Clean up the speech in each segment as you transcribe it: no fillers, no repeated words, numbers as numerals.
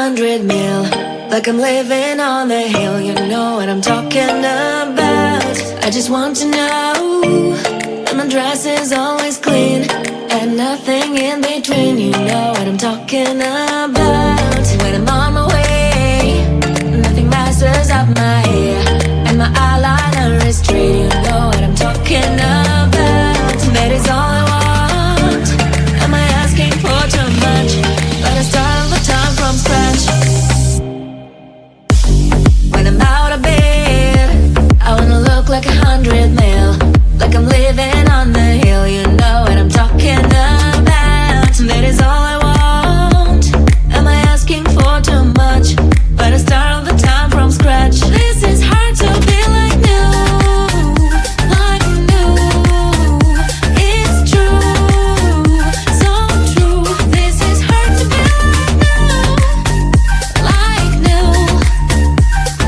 100 mil, like I'm living on the hill. You know what I'm talking about. I just want to know that my dress is always clean and nothing in between. You know what I'm talking about. When I'm on my way, nothing messes up my hair, and my eyeliner is straight. You know what I'm talking about. That is all I want. Am I asking for too much? But I start all the time from scratch. When I'm out of bed, I wanna look like 100 mil, like I'm living on the hill. You know what I'm talking about. That is all I want. Am I asking for too much? But I start all the time from scratch. This is hard to be like new, like new. It's true, so true. This is hard to be like new.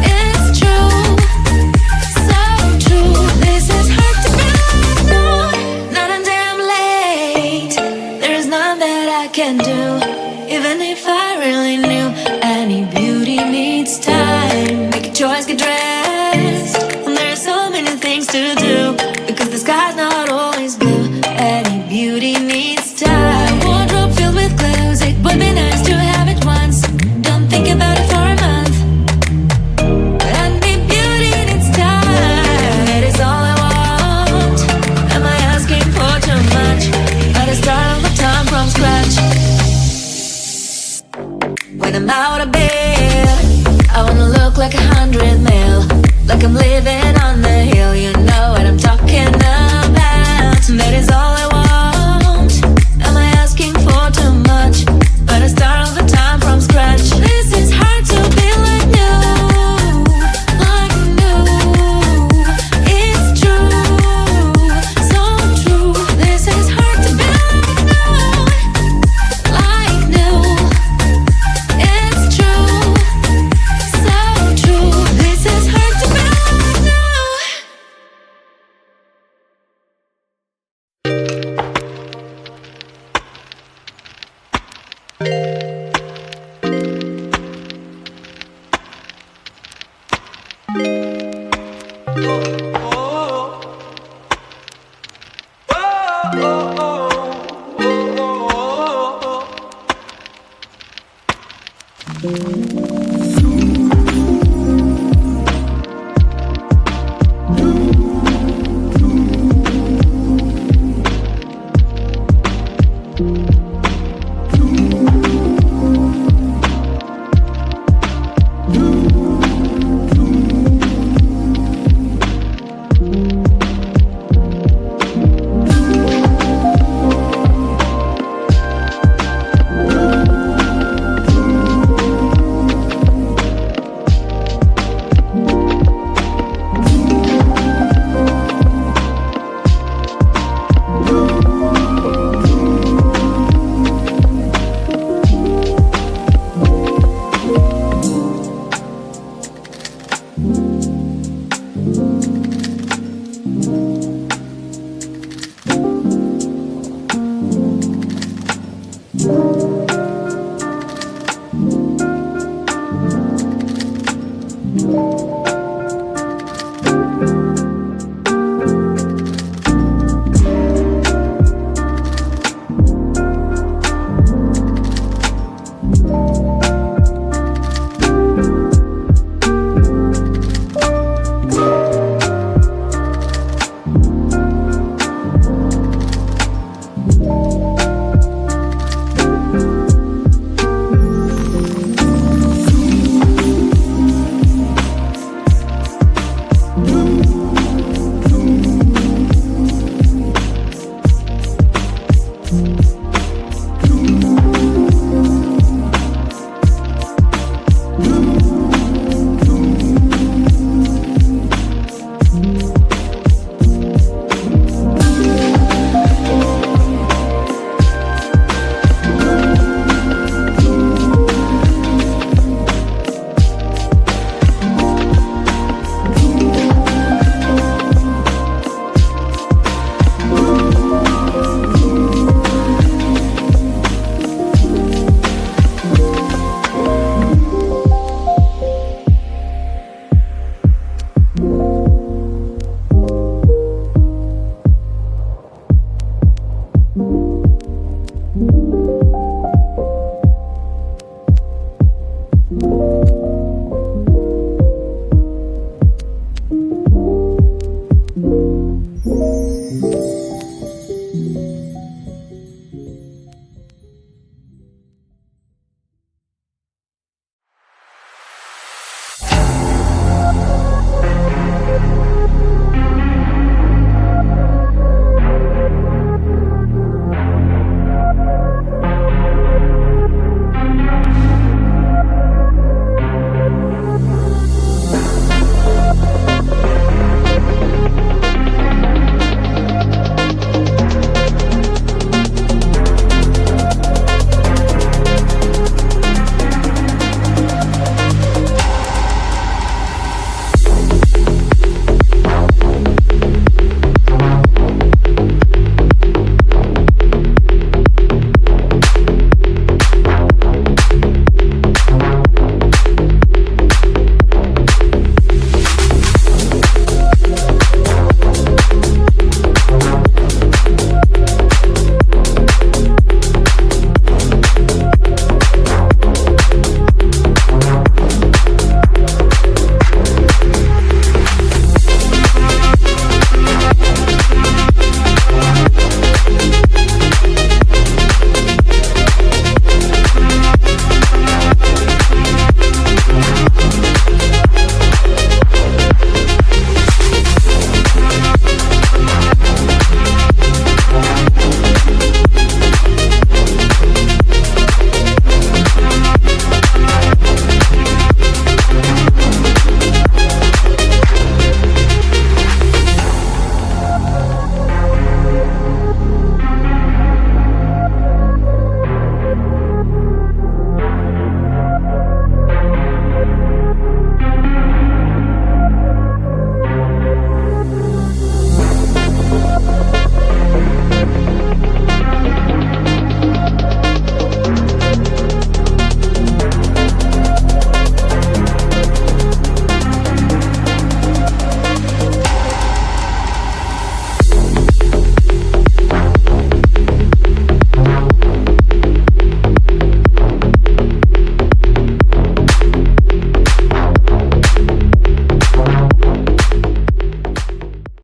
It's true, so true. This is hard to be like new. Not until I'm late, there is none that I can do. Even if I really knew, any beauty needs time. Make a choice, get dressed, and there are so many things to do, because the sky's not always blue. Any beauty needs time. Wardrobe filled with clothes, it would be nice to have it once. Don't think about it for a month. But any beauty needs time. That is all I want. Am I asking for too much? But I start all the time from scratch. When I'm out of bed, I wanna look like 100 mil, like I'm living on the hill. You know what I'm talking about. That is all I want. Am I asking for too much? But I start all the time from scratch. This is hard to be like new, like new. It's true, so true. This is hard to be like new. It's true, so true. This is hard to be like new.